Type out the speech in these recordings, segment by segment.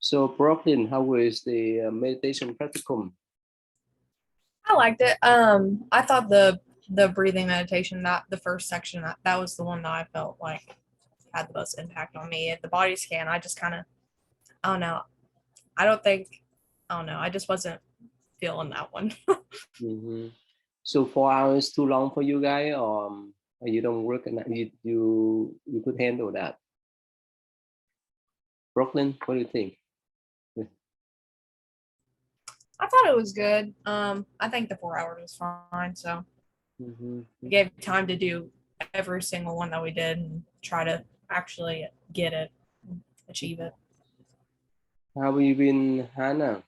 So Brooklyn, how was the meditation practicum? I liked it. I thought the breathing meditation, that the first section, that was the one that I felt like had the most impact on me. At the body scan, I just kind of, I don't know. I don't think, I don't know. I just wasn't feeling that one. Hmm. So 4 hours too long for you guys, or you don't work and you could handle that? Brooklyn, what do you think? I thought it was good. I think the 4 hours was fine. So Hmm. we gave time to do every single one that we did and try to actually get it, achieve it. How have you been, Hannah?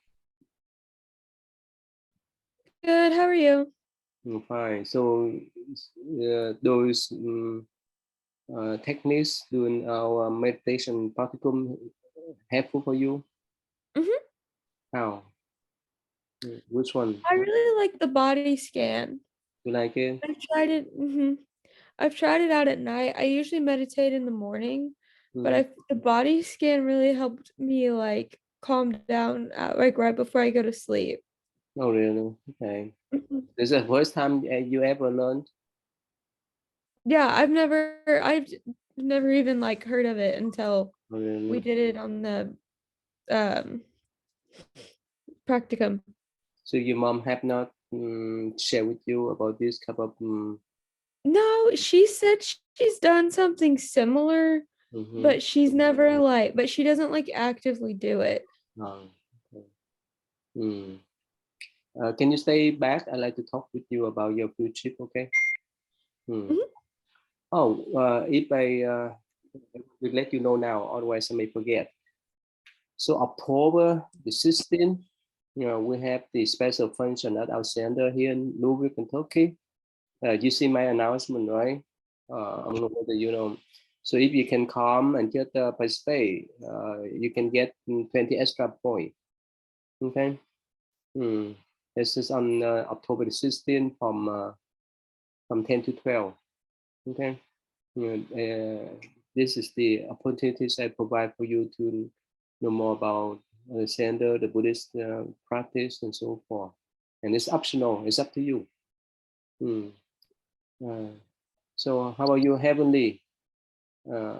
Good, how are you? Fine. So those techniques doing our meditation practicum helpful for you? hmm How? Which one? I really like the body scan. You like it? I've tried it. I've tried it out at night. I usually meditate in the morning, but Mhm. the body scan really helped me like calm down like right before I go to sleep. Oh, really? Okay. Mhm. This is the first time you ever learned? Yeah, I've never even like heard of it until Oh, we really? did it on the um practicum. So your mom have not shared with you about this type of No, she said she's done something similar, mhm. but she's never like, but she doesn't like actively do it. Oh, okay. Mm. Can you stay back? I'd like to talk with you about your field trip, okay? Hmm. Mhm. Oh, if I will let you know now, otherwise I may forget. So October the 16th, we have the special function at our center here in Louisville, Kentucky. You see my announcement, right? I don't know whether you know. So if you can come and just participate, you can get 20 extra points. Okay. Hmm. This is on October the 16th from 10 to 12. Okay. This is the opportunities I provide for you to know more about the center, the Buddhist practice, and so forth. And it's optional. It's up to you. Hmm. Uh, so how about you, Heavenly? Uh,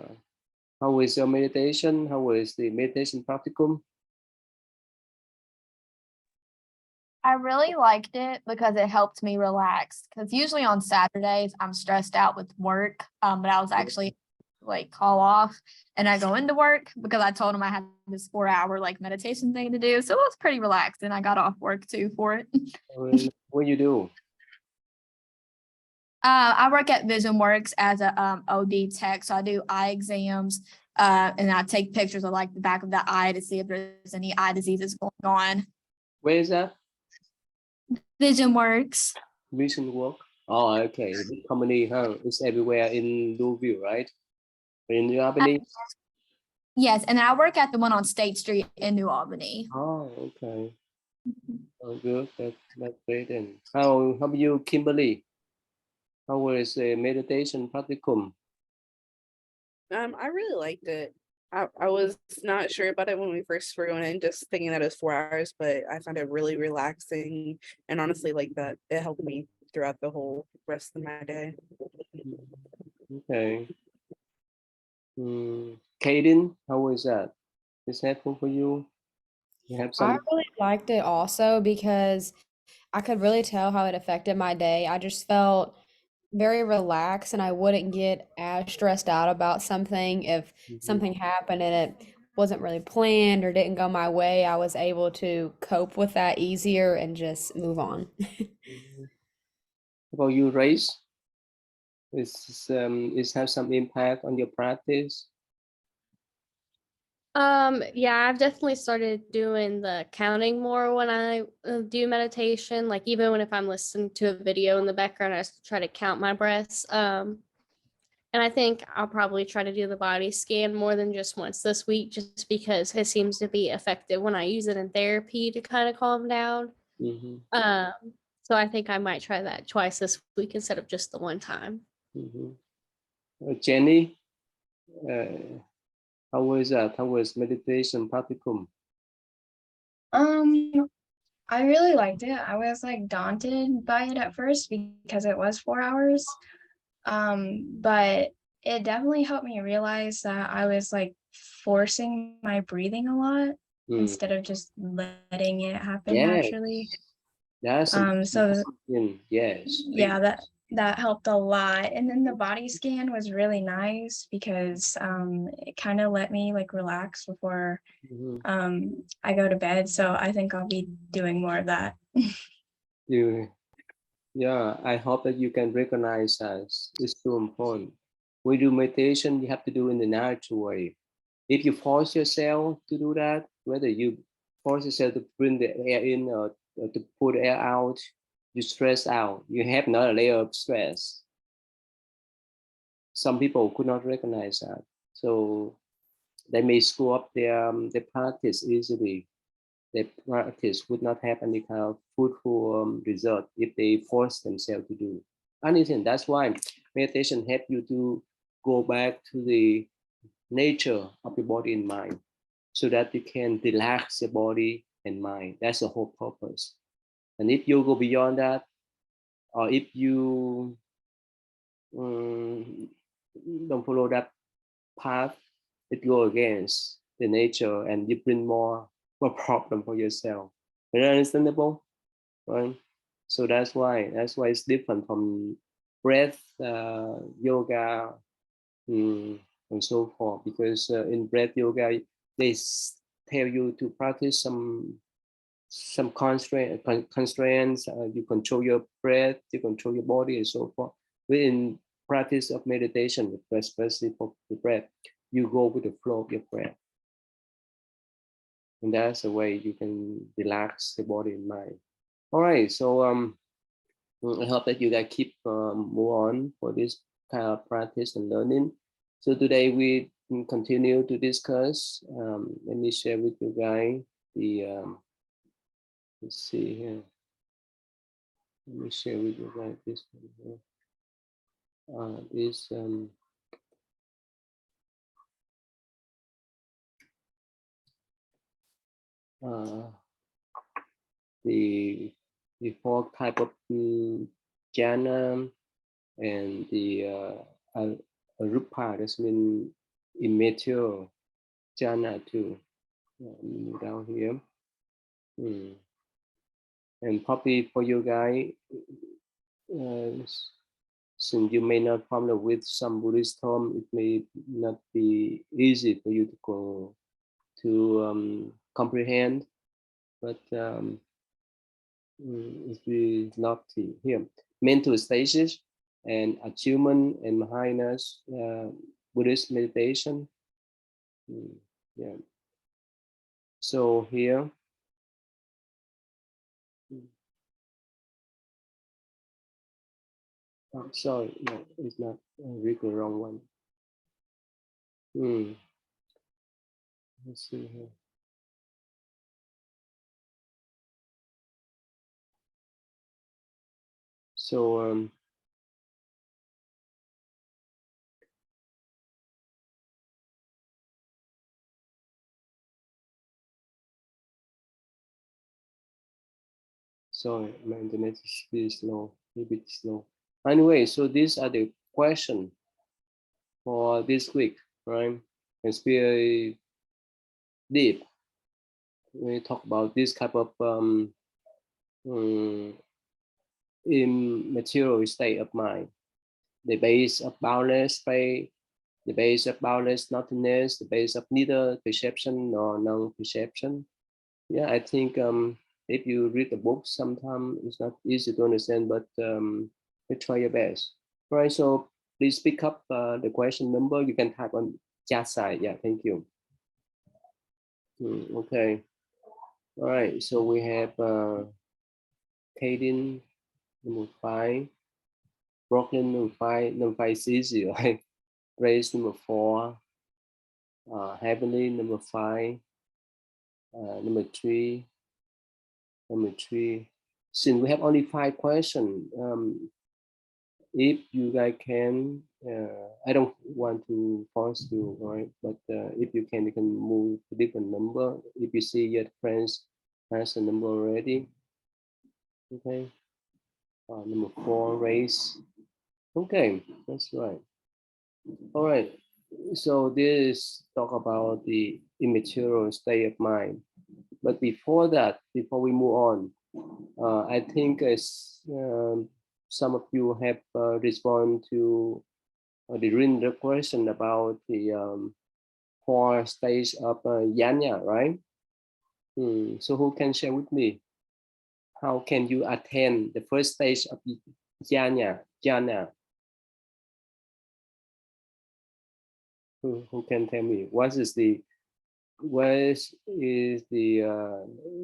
how is your meditation? How is the meditation practicum? I really liked it because it helped me relax. Because usually on Saturdays I'm stressed out with work, but I was actually like call off and I go into work because I told him I had this 4 hour like meditation thing to do. So it was pretty relaxed, and I got off work too for it. What you do? I work at VisionWorks as a OD tech, so I do eye exams, and I take pictures of like the back of the eye to see if there's any eye diseases going on. Where is that? VisionWorks. Vision work. Oh, okay. Big company, huh? It's everywhere in Louisville, right? In New Albany. Yes, and I work at the one on State Street in New Albany. Oh, okay. Oh, good. That's great. And how about you, Kimberly? How was the meditation practicum? I really liked it. I was not sure about it when we first were going in, just thinking that it was 4 hours, but I found it really relaxing, and honestly, like that, it helped me throughout the whole rest of my day. Okay. Kaden, how was that? Is helpful for you? You have I some? really liked it also because I could really tell how it affected my day. I just felt very relaxed and I wouldn't get as stressed out about something if Mhm, something happened and it wasn't really planned or didn't go my way. I was able to cope with that easier and just move on. mhm. How about you, Race? Is have some impact on your practice? Yeah, I've definitely started doing the counting more when I do meditation. Like even when if I'm listening to a video in the background, I just try to count my breaths. And I think I'll probably try to do the body scan more than just once this week, just because it seems to be effective when I use it in therapy to kind of calm down. Mm-hmm, Um, so I think I might try that twice this week instead of just the one time. mm-hmm. Jenny, how was that? How was meditation practicum? I really liked it. I was like daunted by it at first because it was 4 hours. But it definitely helped me realize that I was like forcing my breathing a lot Mm. instead of just letting it happen Yes, naturally. that's So yes. yeah, that helped a lot. And then the body scan was really nice because it kind of let me like relax before Mhm. I go to bed. So I think I'll be doing more of that. Yeah, I hope that you can recognize us. It's so important. When you do meditation, you have to do it in the natural way. If you force yourself to do that, whether you force yourself to bring the air in or to put air out, you stress out. You have another layer of stress. Some people could not recognize that. So they may screw up their practice easily. Their practice would not have any kind of fruitful result if they force themselves to do anything. That's why meditation help you to go back to the nature of your body and mind so that you can relax your body and mind. That's the whole purpose. And if you go beyond that, or if you um, don't follow that path, it go against the nature and you bring more problem for yourself. Very understandable, right? So that's why it's different from breath yoga and so forth. Because in breath yoga, they tell you to practice some constraints. You control your breath, you control your body, and so forth. Within practice of meditation, especially for the breath, you go with the flow of your breath, and that's the way you can relax the body and mind. All right, so I hope that you guys keep move on for this kind of practice and learning. So today we continue to discuss. Let me share with you guys the. Let's see here. Let me share with you guys this one here. This the four type of jhana and the arupa, that's mean immaterial jhana too. Down here. And probably for you guys, since you may not familiar with some Buddhist term, it may not be easy for you to go to comprehend. But if we love to here, mental stasis and achievement and mindfulness, Buddhist meditation. Yeah. So here. Oh, sorry, no, it's not. I read the wrong one. Let's see here. So sorry, my internet is pretty slow, a bit slow. Anyway, so these are the questions for this week, right? It's very deep. We talk about this type of immaterial state of mind, the base of boundless space, the base of boundless nothingness, the base of neither perception nor non-perception. Yeah, I think if you read the book, sometimes it's not easy to understand, but you try your best. All right, so please pick up the question number. You can type on chat side. Yeah, thank you. Okay. All right, so we have Kaden, number 5. Brooklyn, number 5. Number 5 is easy, right? Grace, number 4. Heavenly, number 5. Number 3. Number 3. Since we have only 5 questions, if you guys can, I don't want to force you, right? But if you can move to different number. If you see your friends Has a number already. Okay. Number 4, race. Okay, that's right. All right. So this talk about the immaterial state of mind. But before that, before we move on, I think as some of you have responded to the written question about the 4 stages of jhana, right? So who can share with me? How can you attain the first stage of jhana? Who can tell me what is the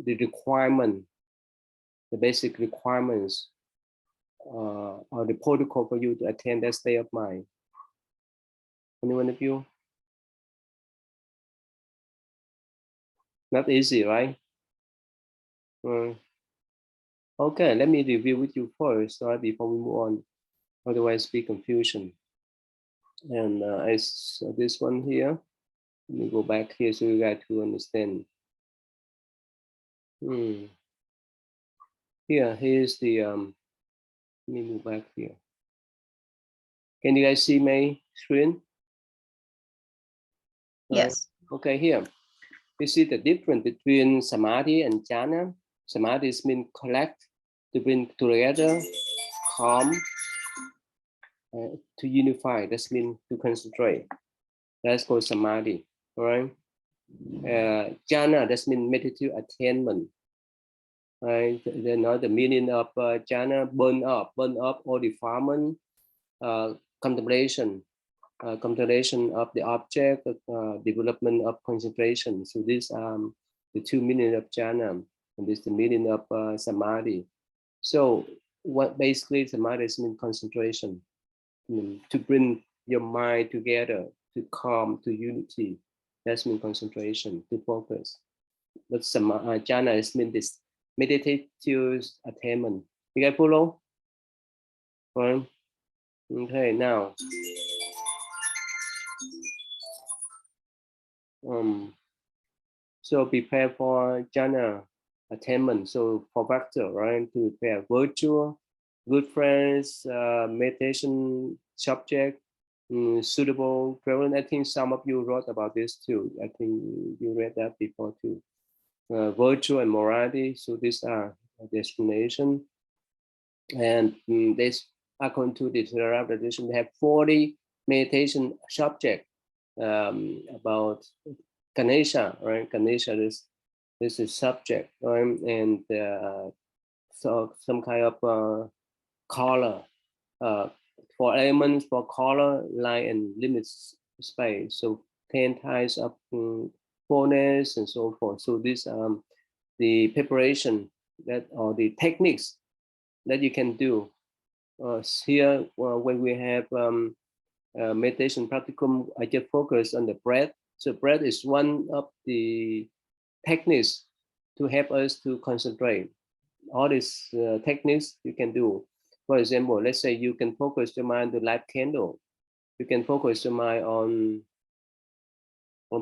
requirement, the basic requirements or the protocol for you to attain that state of mind? Anyone of you? Not easy, right? Okay, let me review with you first, right, before we move on. Otherwise, be confusion. And as this one here, let me go back here so you guys to understand. Here's the let me move back here. Can you guys see my screen? Yes. Okay, here you see the difference between samadhi and jhana. Samadhi means collect, to bring together, calm, to unify. That means to concentrate. That's called samadhi. All right. Jhana, that means meditative attainment. Right. Then the meaning of jhana, burn up all defilement, contemplation of the object, development of concentration. So these are the 2 meaning of jhana, and this is the meaning of samadhi. So what basically samadhi means concentration, to bring your mind together, to calm, to unity. That's mean concentration, to focus. But jhana means this meditative attainment. You guys follow? Right? Okay, now. So prepare for jhana attainment. So for factor, right? To prepare virtual, good friends, meditation subject, suitable prevalent. I think some of you wrote about this too. I think you read that before too. Virtue and morality. So these are the explanation. And this, according to the Theravada tradition, they have 40 meditation subject about Ganesha, right? Ganesha is subject, right? And so some kind of color for elements, for color, light, and limit space. So 10 types of fullness and so forth. So this the preparation that, or the techniques that you can do here when we have meditation practicum. I just focus on the breath. So breath is one of the techniques to help us to concentrate. All these techniques you can do. For example, let's say you can focus your mind to light candle. You can focus your mind on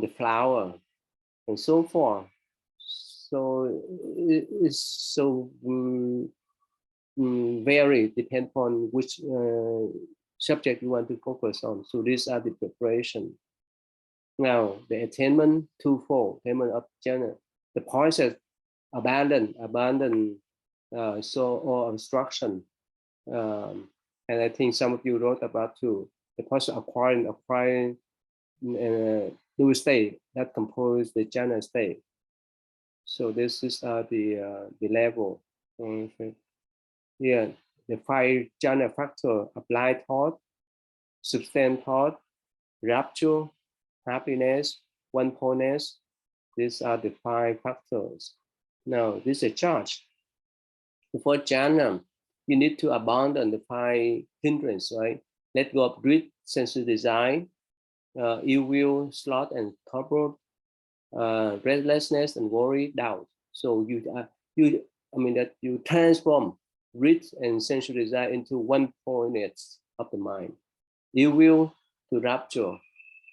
the flower and so forth. So it's so vary, depend on which subject you want to focus on. So these are the preparation. Now the attainment twofold, attainment of jhana. The process abandon or obstruction. And I think some of you wrote about too. The process acquiring new state that compose the jhana state. So this is the level. Here, the 5 jhana factor: applied thought, sustained thought, rapture, happiness, one-pointness. These are the 5 factors. Now, this is a charge. For jhana, you need to abandon the 5 hindrances, right? Let go of greed, sensual desire, ill will, sloth, and trouble, restlessness, and worry, doubt. So you transform greed and sensual desire into one-pointness of the mind. Ill will to rapture,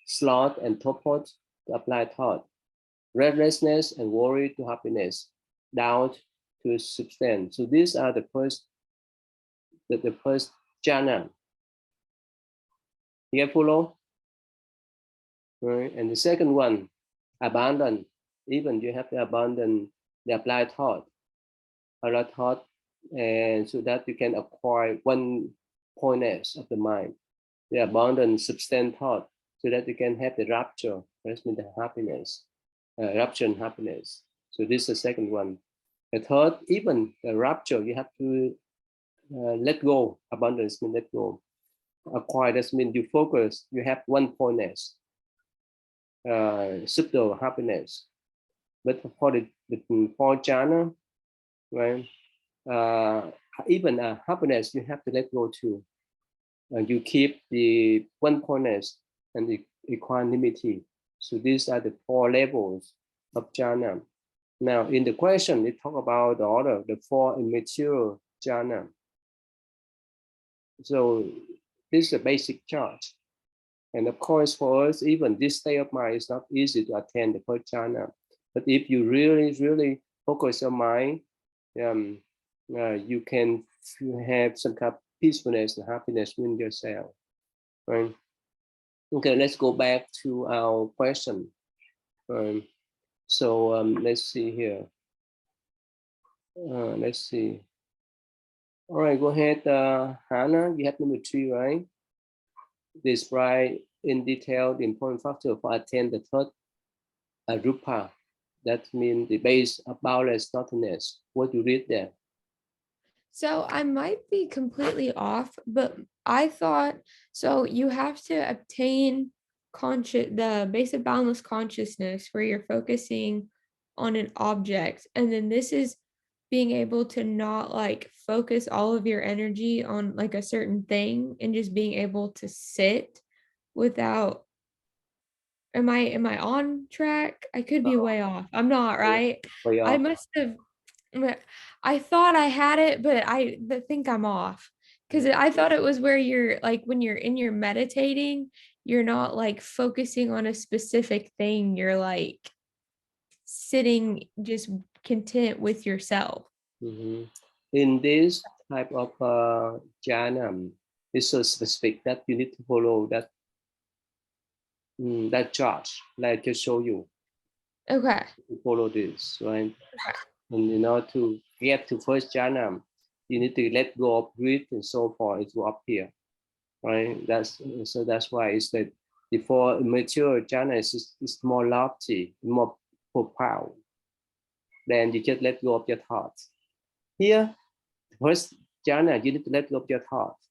sloth and torpor to apply thought, restlessness and worry to happiness, down to substance. So these are the first jhana. You follow? Right? And the second one, abandon. Even you have to abandon the applied thought, and so that you can acquire one pointness of the mind. The abandon substance thought, so that you can have the rapture, that's mean the happiness, rapture and happiness. So this is the second one. The third, even the rapture, you have to let go. Abundance means let go. Acquire, that means you focus, you have one pointness, subtle happiness. But for the four jhana, right? Even happiness, you have to let go too. You keep the one pointness and the equanimity. So these are the 4 levels of jhana. Now, in the question, it talk about the order, the 4 immature jhana. So this is a basic chart. And of course, for us, even this state of mind is not easy to attain the first jhana. But if you really focus your mind, you can have some kind of peacefulness and happiness within yourself, right? Okay, let's go back to our question. Let's see here. Let's see. All right, go ahead, Hannah. You have number 3, right? Describe in detail the important factor for attain the third rupa. That means the base of boundless nothingness. What you read there? So I might be completely off, but I thought so you have to obtain the basic boundless consciousness where you're focusing on an object. And then this is being able to not like focus all of your energy on like a certain thing and just being able to sit without. Am I on track? I could be way off. I'm not, right? Way I off. must have, I thought I had it, but I think I'm off. Because I thought it was where you're like when you're in your meditating, you're not like focusing on a specific thing. You're like sitting just content with yourself. Mhm. In this type of jhana, it's so specific that you need to follow that chart, like I just show you. Okay. To follow this, right? And in order to get to first jhana, you need to let go of greed and so forth. It go up here, right? That's why it's that the 4 immature jhana is more lofty, more profound. Then you just let go of your thoughts. Here, first jhana, you need to let go of your thoughts,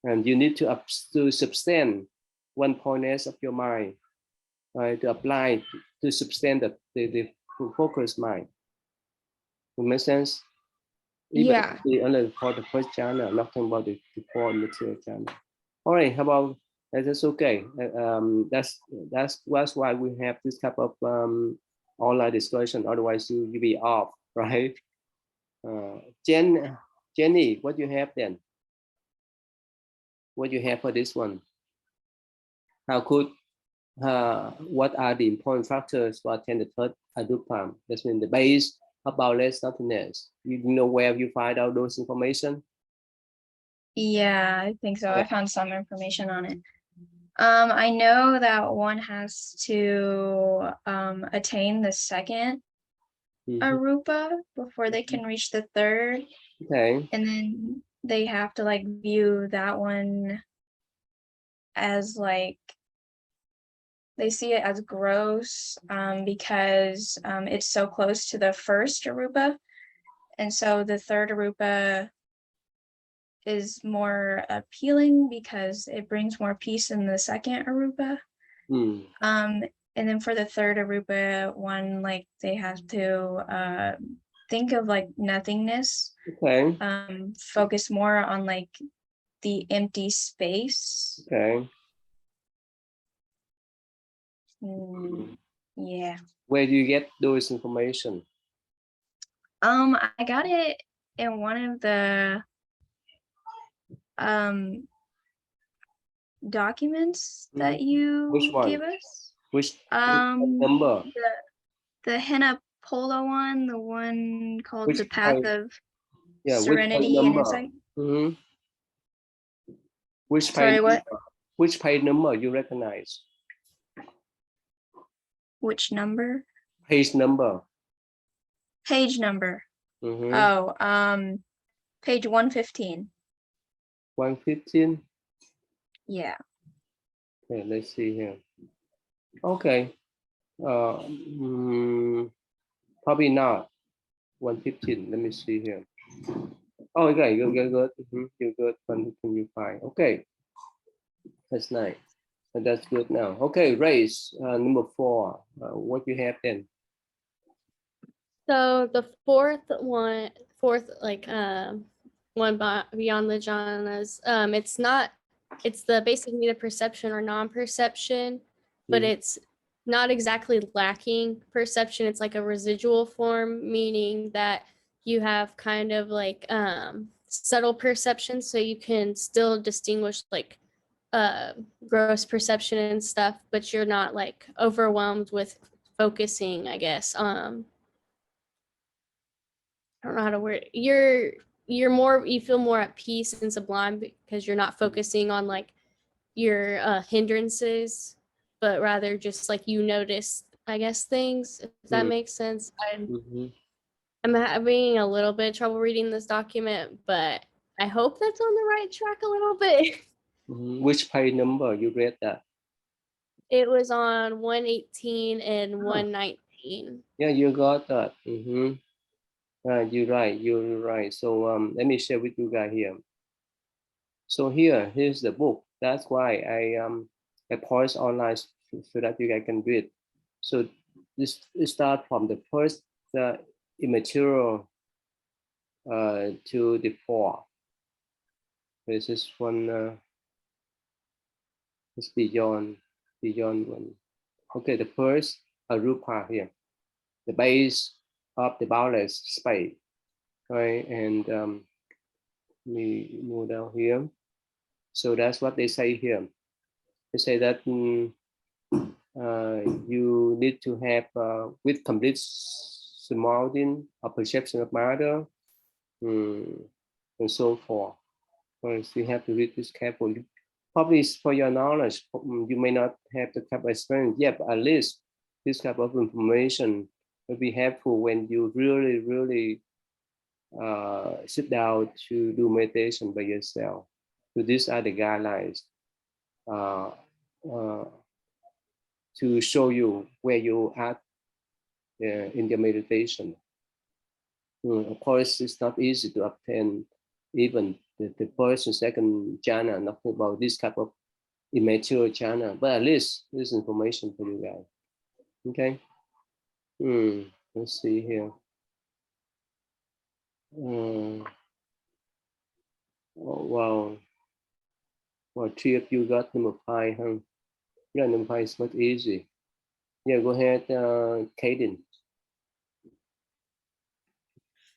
and you need to substand one pointness of your mind, right? To apply to substand the focused mind. It makes sense? Even Yeah. only for the first jhana, not talking about the 4 material jhana. All right, how about that's okay. That's why we have this type of online discussion. Otherwise, you be off, right? Jenny, what do you have then? What do you have for this one? How could what are the important factors for attain the third adrupam? That's mean the base of boundless nothingness. You know where you find out those information? Yeah, I think so. I found some information on it. I know that one has to attain the second arupa before they can reach the third. Okay. And then they have to like view that one as like they see it as gross because it's so close to the first arupa. And so the third arupa is more appealing because it brings more peace in the second arupa. And then for the third arupa one, like they have to think of like nothingness. Okay. Focus more on like the empty space. Okay. Yeah. Where do you get those information? I got it in one of the documents that you Which one? give us. Which number? The henna Polo one, the one called Which The Path page? of Yeah, which page Serenity and number? Insight. Mhm. Which Sorry, page what? number? Which page number you recognize? Which number? Page number. Page number. Mhm. Oh, page 115. 115. Yeah. Okay, let's see here. Okay. Probably not 115. Let me see here. Oh, okay, you're good. You're good. 115, you fine. Okay, that's nice. And that's good now. Okay, race number 4. What you have then? So the fourth one beyond the jhanas, it's the basic need of perception or non-perception, but Mhm. it's not exactly lacking perception. It's like a residual form, meaning that you have kind of like subtle perception, so you can still distinguish like gross perception and stuff, but you're not like overwhelmed with focusing, I guess. I don't know how to word it. You feel more at peace and sublime because you're not focusing on like your hindrances, but rather just like you notice, I guess, things, if that Mm. makes sense. Mhm. I'm having a little bit of trouble reading this document, but I hope that's on the right track a little bit. Mhm. Which page number you read that? It was on 118 and 119. Yeah, you got that. You're right. You're right. So let me share with you guys here. So here's the book. That's why I post online so that you guys can read. So this start from the first immaterial to the 4. This is one. It's beyond one. Okay, the first arupa here, the base of the boundless space, right? And we move down here. So that's what they say here. They say that you need to have with complete surrounding a perception of matter, and so forth. First, you have to read this carefully. Probably for your knowledge, you may not have the type of experience yet, but at least this type of information will be helpful when you really sit down to do meditation by yourself. So these are the guidelines uh, uh, to show you where you at in your meditation. Of course, it's not easy to obtain even the first and second jhana, not about this type of immature jhana, but at least this information for you guys. Okay. Let's see here. Oh, wow. Well, 3 of you got number 5, huh? Yeah, number 5 is much easy. Yeah, go ahead, Kaden.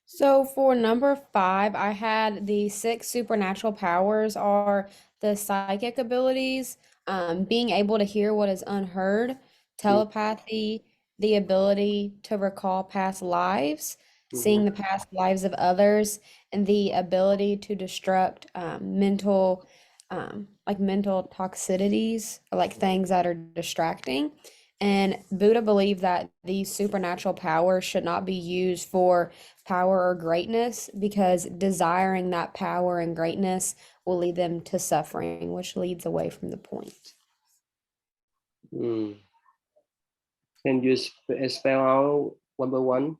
So for number 5, I had the 6 supernatural powers are the psychic abilities, being able to hear what is unheard, telepathy, the ability to recall past lives, seeing the past lives of others, and the ability to destruct mental toxicities, or like things that are distracting. And Buddha believed that these supernatural powers should not be used for power or greatness because desiring that power and greatness will lead them to suffering, which leads away from the point. Can you spell out one by one?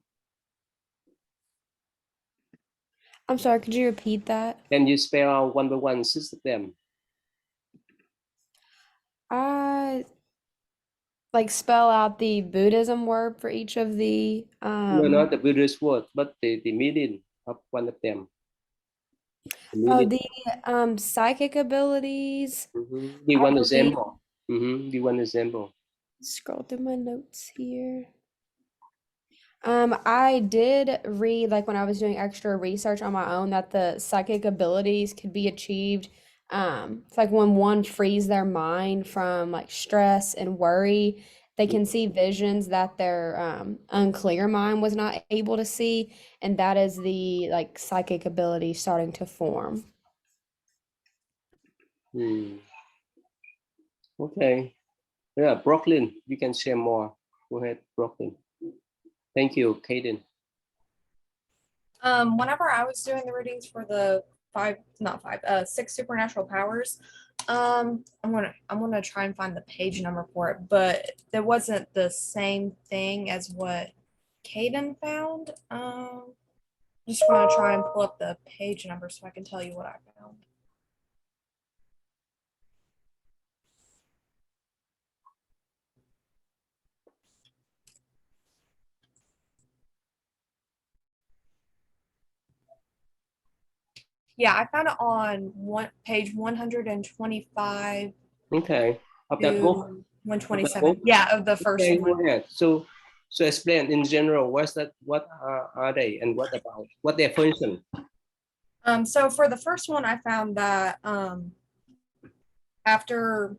I'm sorry, could you repeat that? Can you spell out one by one 6 of them? I like spell out the Buddhism word for each of the No, not the Buddhist word, but the meaning of one of them. the psychic abilities. Give one believe- example. Give one example. Scroll through my notes here. I did read, like when I was doing extra research on my own, that the psychic abilities could be achieved. It's like when one frees their mind from like stress and worry, They can see visions that their unclear mind was not able to see, and that is the like psychic ability starting to form. Okay. Yeah, Brooklyn, you can share more. Go ahead, Brooklyn. Thank you, Kaden. Whenever I was doing the readings for the six supernatural powers, I'm gonna try and find the page number for it, but there wasn't the same thing as what Caden found. Just gonna try and pull up the page number so I can tell you what I found. Yeah, I found it on page 125 Okay. Of that book? to 127. Yeah, of the first Okay, one. go ahead. So explain in general, what are they and what about, what their function? So for the first one, I found that after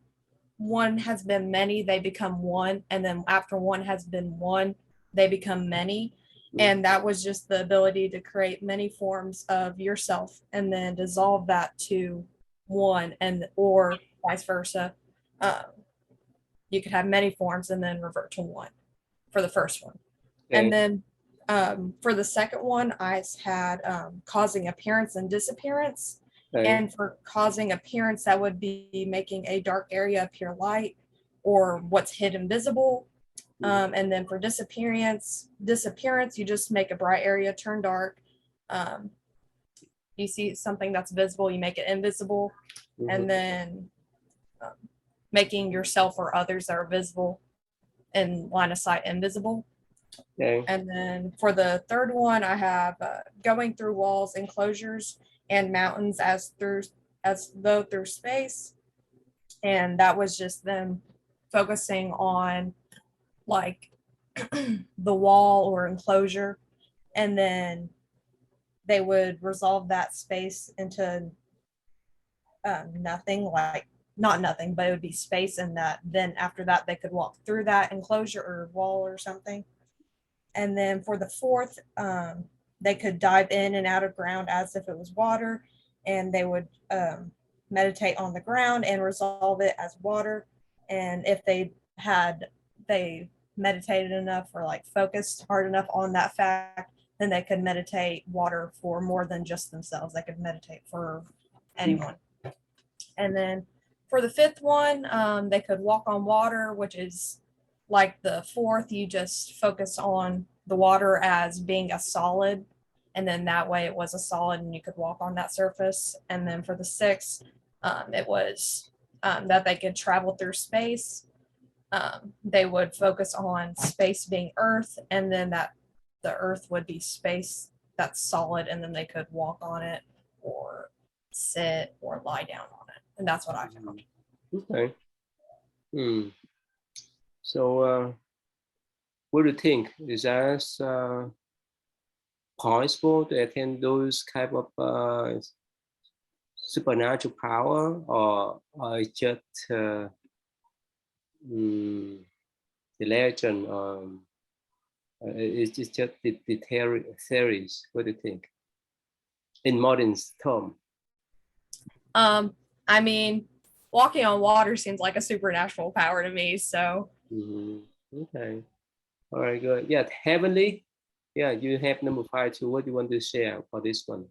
one has been many, they become one, and then after one has been one, they become many. And that was just the ability to create many forms of yourself and then dissolve that to one, and or vice versa. You could have many forms and then revert to one for the first one. Okay. And then for the second one, I had causing appearance and disappearance. Okay. And for causing appearance, that would be making a dark area appear light, or what's hidden visible. And then for disappearance, you just make a bright area turn dark. You see something that's visible, you make it invisible. And then making yourself or others that are visible in line of sight invisible. Okay. And then for the third one, I have going through walls, enclosures, and mountains as though through space. And that was just them focusing on like the wall or enclosure, and then they would resolve that space into nothing, like not nothing, but it would be space, and that then after that they could walk through that enclosure or wall or something. And then for the fourth, they could dive in and out of ground as if it was water, and they would meditate on the ground and resolve it as water. And if they meditated enough or like focused hard enough on that fact, then they could meditate water for more than just themselves. They could meditate for anyone. And then for the fifth one, they could walk on water, which is like the fourth, you just focus on the water as being a solid, and then that way it was a solid and you could walk on that surface. And then for the sixth, it was that they could travel through space. They would focus on space being earth, and then that the earth would be space that's solid, and then they could walk on it or sit or lie down on it. And that's what I found. Okay. So what do you think? Is that possible to attain those type of supernatural power, or just the legend? It's just the theories. What do you think? In modern term. I mean, walking on water seems like a supernatural power to me. So. Okay. All right. Good. Yeah. Heavenly. Yeah. You have number 5 too. What do you want to share for this one?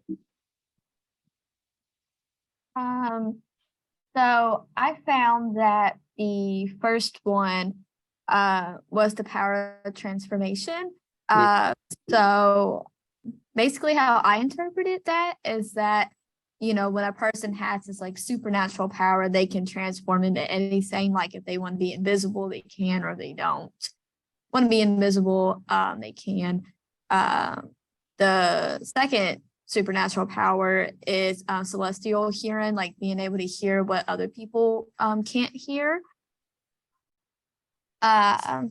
So I found that the first one was the power of transformation. So basically how I interpreted that is that, you know, when a person has this like supernatural power, they can transform into anything. Like if they want to be invisible, they can, or they don't want to be invisible, they can. The second supernatural power is celestial hearing, like being able to hear what other people can't hear. And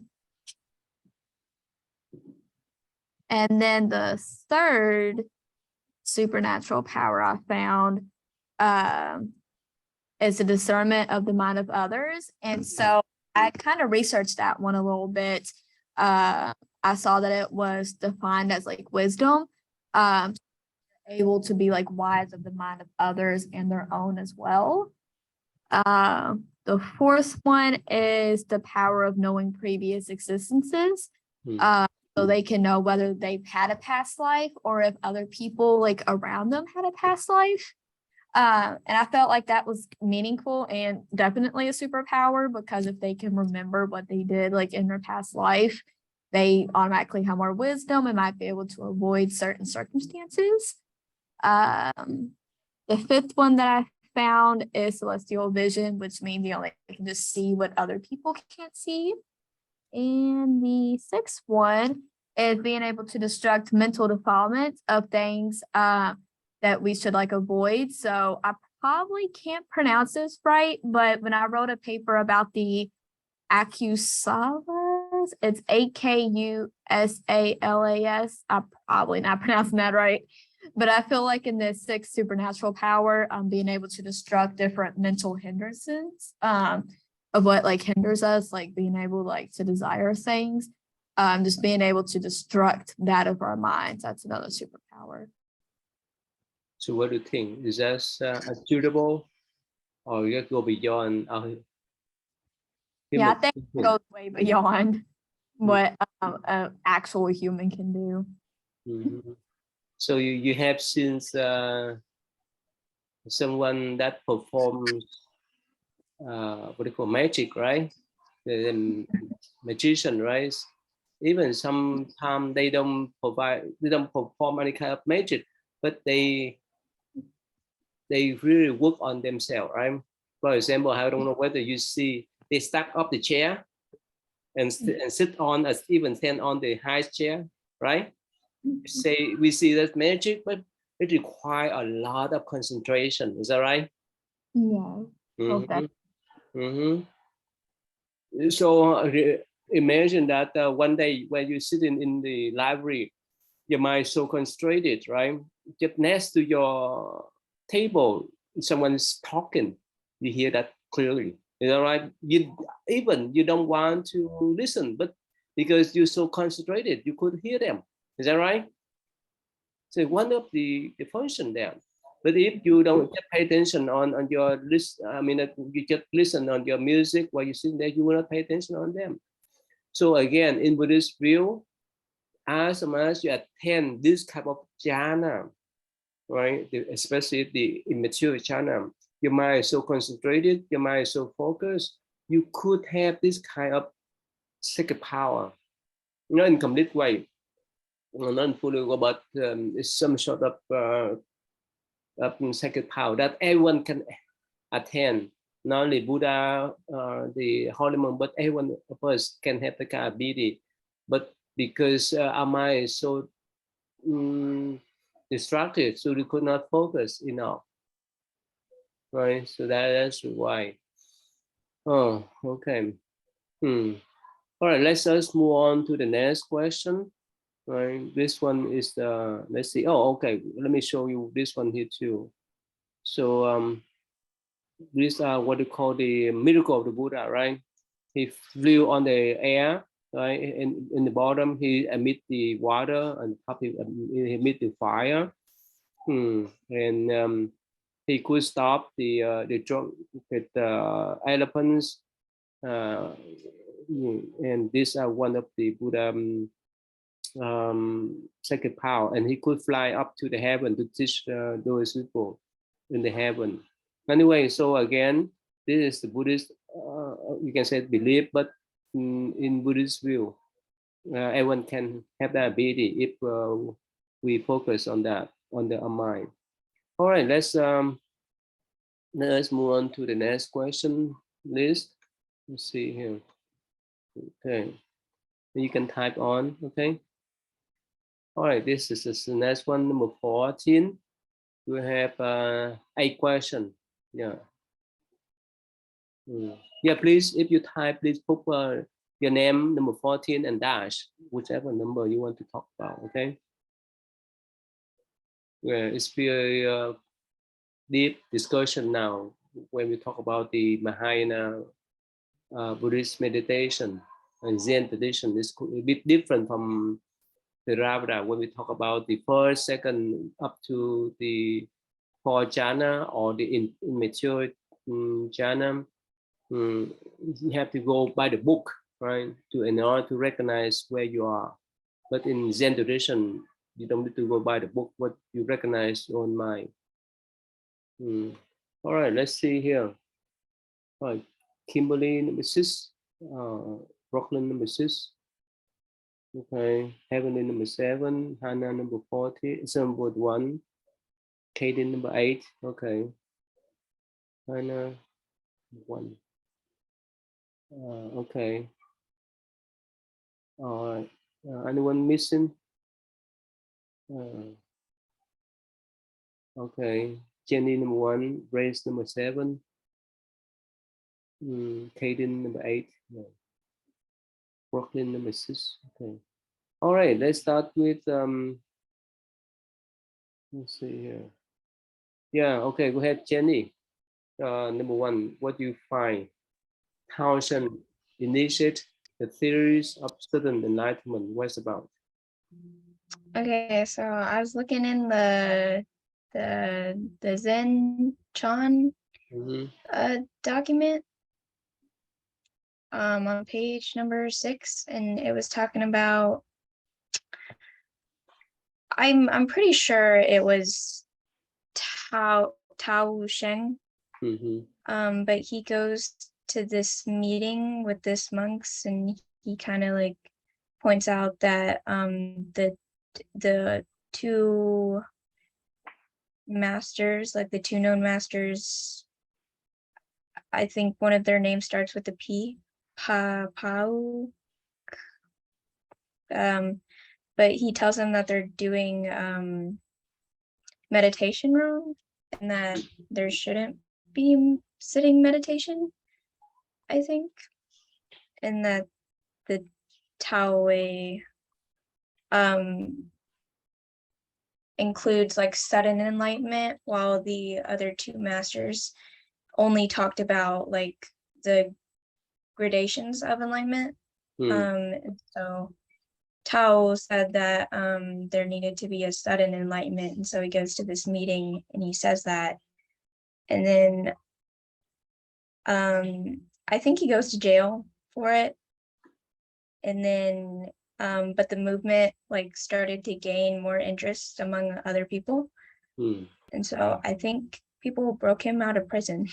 then the third supernatural power I found is the discernment of the mind of others. And so I kind of researched that one a little bit. I saw that it was defined as like wisdom, able to be like wise of the mind of others and their own as well. The fourth one is the power of knowing previous existences. Hmm. So they can know whether they've had a past life or if other people like around them had a past life. And I felt like that was meaningful and definitely a superpower, because if they can remember what they did like in their past life, they automatically have more wisdom and might be able to avoid certain circumstances. The fifth one that I found is celestial vision, which means you can just see what other people can't see. And the sixth one is being able to destruct mental defilements of things that we should like avoid. So I probably can't pronounce this right, but when I wrote a paper about the Akusalas, it's Akusalas. I'm probably not pronouncing that right. But I feel like in this sixth supernatural power, being able to destruct different mental hindrances of what like hinders us, like being able like to desire things, just being able to destruct that of our minds. That's another superpower. So what do you think? Is that achievable, or you go beyond our Yeah, I human think it thinking? goes way beyond what an actual human can do. Mhm. So you have seen someone that performs what do you call magic, right? The magician, right? Even sometimes they don't perform any kind of magic, but they really work on themselves, right? For example, I don't know whether you see they stack up the chair and sit on as even stand on the highest chair, right? Say we see that magic, but it requires a lot of concentration. Is that right? Yeah. Okay. So imagine that one day when you sit in the library, your mind is so concentrated, right? Just next to your table, someone's talking, you hear that clearly. You know, right? You don't want to listen, but because you're so concentrated, you could hear them. Is that right? So one of the function there. But if you don't pay attention on your list, I mean, you just listen on your music while you sitting there, you will not pay attention on them. So again, in Buddhist view, as much as you attend this type of jhana, right, especially the immature jhana, your mind is so concentrated, your mind is so focused, you could have this kind of second power, not in complete way, not fully, but it's some sort of second power that everyone can attain. Not only Buddha, the holy monk, but everyone of us can have the kind of ability. But because our mind is so distracted, so we could not focus enough, right? So that's why. Oh, okay. All right, let's just move on to the next question. Right, this one is the, let's see. Oh, okay. Let me show you this one here too. So these are what we call the miracle of the Buddha, right? He flew on the air, right? In the bottom, he emit the water, and top he emit the fire. And he could stop the elephants. And these are one of the Buddha second power, and he could fly up to the heaven to teach those people in the heaven. Anyway, so again, this is the Buddhist, you can say belief, but in Buddhist view, everyone can have that ability if we focus on that, on the mind. All right, let's move on to the next question list. Let's see here. Okay, you can type on. Okay. All right, this is the next one, number 14. We have 8 questions. Yeah. Yeah, please, if you type, please put your name, number 14, and dash, whichever number you want to talk about, okay? Yeah, it's very deep discussion now when we talk about the Mahayana Buddhist meditation and Zen tradition is a bit different from Theravada when we talk about the first, second, up to the four jhana or the immature jhana. You have to go by the book, right? In order to recognize where you are. But in Zen tradition, you don't need to go by the book, but you recognize your own mind. All right, let's see here. All right, Kimberly number 6, Brooklyn number 6. Okay, Heavenly number 7, Hannah number 7.1, Katie number 8. Okay, Hannah 1. Okay. All right. Anyone missing? Okay. Jenny number 1, Grace number 7, Kaden number 8, Brooklyn number 6. Okay. All right. Let's start with let's see here. Yeah. Okay. Go ahead, Jenny. Number 1. What do you find? Tao Shen initiate the theories of sudden enlightenment. What's about? Okay, so I was looking in the Zen Chan document on page number 6, and it was talking about, I'm pretty sure it was Tao Sheng, but he goes to this meeting with this monks, and he kind of like points out that the two masters, like the two known masters, I think one of their names starts with a P, Pau. But he tells them that they're doing meditation wrong, and that there shouldn't be sitting meditation, I think, and that the Tao Wei includes like sudden enlightenment, while the other two masters only talked about like the gradations of enlightenment. So Tao said that there needed to be a sudden enlightenment, and so he goes to this meeting and he says that, and then I think he goes to jail for it, and then but the movement like started to gain more interest among other people, and so I think people broke him out of prison.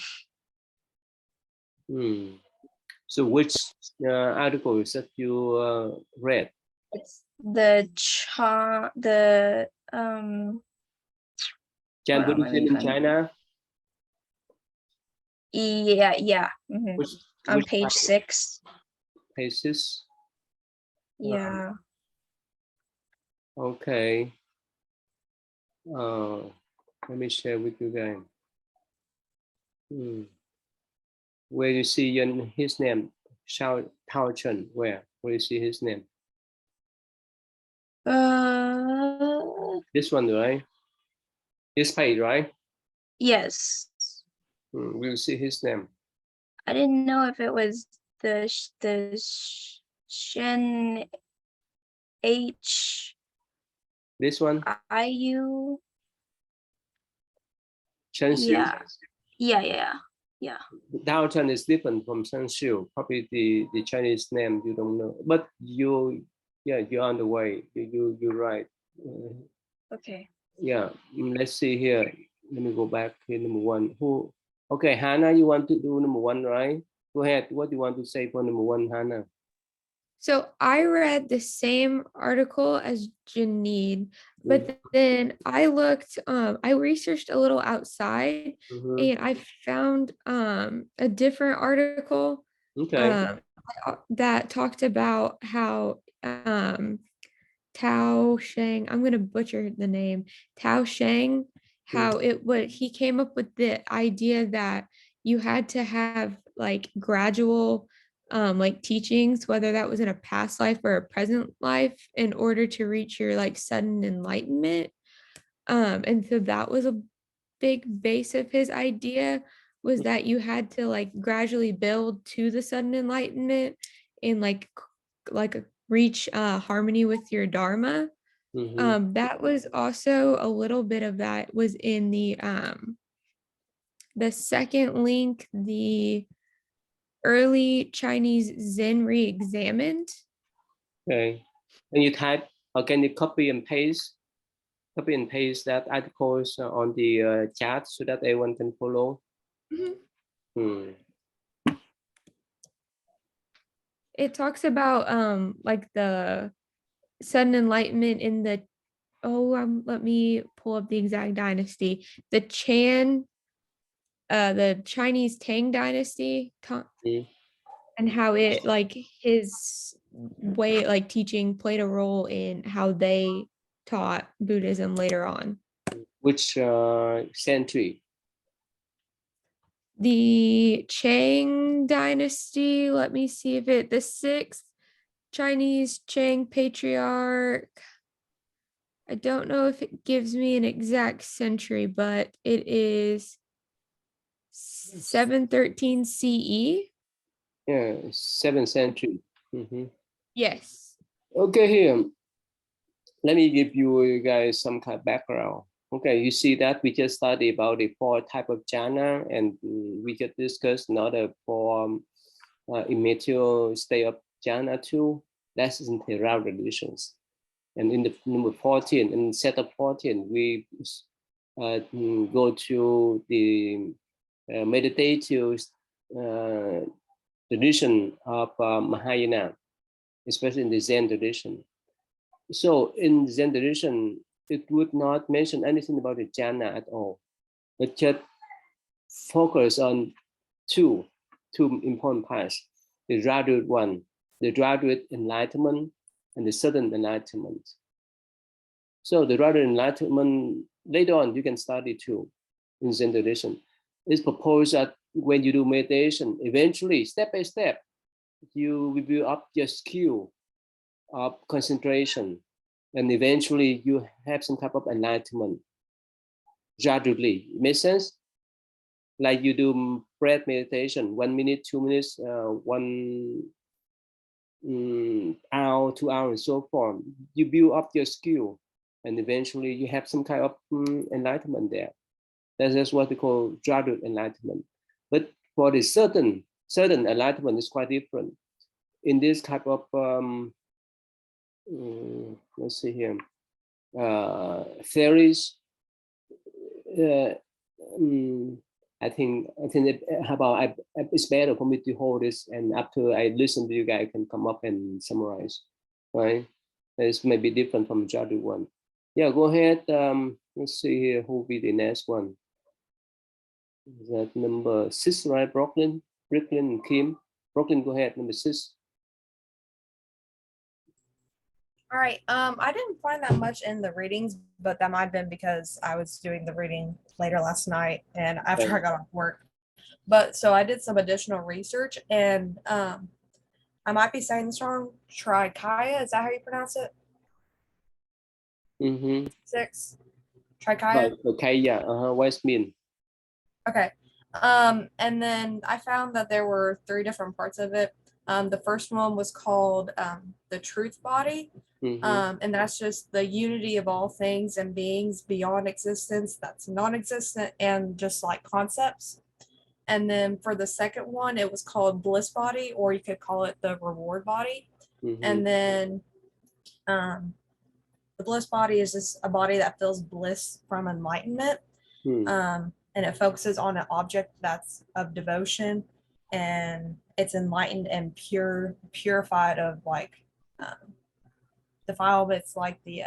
So which article is that you read? It's the Chan hold on, let Buddhism me in find it. China? Yeah. On page part? 6. Page 6? Yeah. Okay. Let me share with you guys. Where you see his name? Tao Chen. Where you see his name? This one, right? This page, right? Yes. We'll see his name. I didn't know if it was the Shen H This one? IU. Chen Xiu. Yeah. Tao Chen is different from Chen Xiu. Probably the Chinese name you don't know, but you're on the way. You're right. Okay. Yeah. Let's see here. Let me go back to number 1. Who? Okay, Hannah, you want to do number 1, right? Go ahead. What do you want to say for number 1, Hannah? So I read the same article as Janine, but then I looked, I researched a little outside and I found a different article that talked about how Tao Sheng, I'm gonna butcher the name, Tao Sheng, how he came up with the idea that you had to have like gradual like teachings, whether that was in a past life or a present life, in order to reach your like sudden enlightenment. And so that was a big base of his idea. was that you had to like gradually build to the sudden enlightenment and reach harmony with your dharma. Mhm. That was also a little bit of that was in the second link, the early Chinese Zen re-examined. Okay. And you type, can you copy and paste that articles on the chat so that everyone can follow? Mhm. Hmm. It talks about like the sudden enlightenment in the let me pull up the exact dynasty. The the Chinese Tang dynasty, Mm. and how it like his way like teaching played a role in how they taught Buddhism later on. Which century? The Chang dynasty, let me see if the sixth Chinese Chang patriarch. I don't know if it gives me an exact century, but it is 713 CE. Yeah, 7th century. Mhm. Yes. Okay, here. Let me give you guys some kind of background. Okay, you see that we just studied about the 4 type of jhana, and we just discussed another 4 immaterial state of jhana too. That's in Theravada traditions. And in the number 14, in set of 14, we go to the meditative tradition of Mahayana, especially in the Zen tradition. So in Zen tradition, it would not mention anything about the jhana at all, but just focus on two important parts: the graduate one, the graduate enlightenment, and the sudden enlightenment. So the graduate enlightenment, later on, you can study too in Zen tradition. It's proposed that when you do meditation, eventually, step by step, you will build up your skill of concentration, and eventually you have some type of enlightenment gradually. It makes sense? Like you do breath meditation, 1 minute, 2 minutes, 1 hour, 2 hours, and so forth. You build up your skill, and eventually you have some kind of enlightenment there. That's what we call graduate enlightenment. But for the certain enlightenment is quite different. In this type of let's see here, theories. I think it's better for me to hold this, and after I listen to you guys, I can come up and summarize, right? This may be different from the other one. Yeah, go ahead. Let's see here who will be the next one. Is that number 6, right? Brooklyn and Kim. Brooklyn, go ahead. Number 6. All right. I didn't find that much in the readings, but that might have been because I was doing the reading later last night and after I got off work. But so I did some additional research, and I might be saying this wrong. Trikaya, is that how you pronounce it? Mm-hmm. 6. Trikaya. Okay, yeah. What does it mean? Okay. And then I found that there were 3 different parts of it. The first one was called the truth body. Mm-hmm. And that's just the unity of all things and beings beyond existence that's non-existent and just like concepts. And then for the second one, it was called bliss body, or you could call it the reward body. Mm-hmm. And then the bliss body is just a body that feels bliss from enlightenment. And it focuses on an object that's of devotion, and it's enlightened and purified of like defilements, like the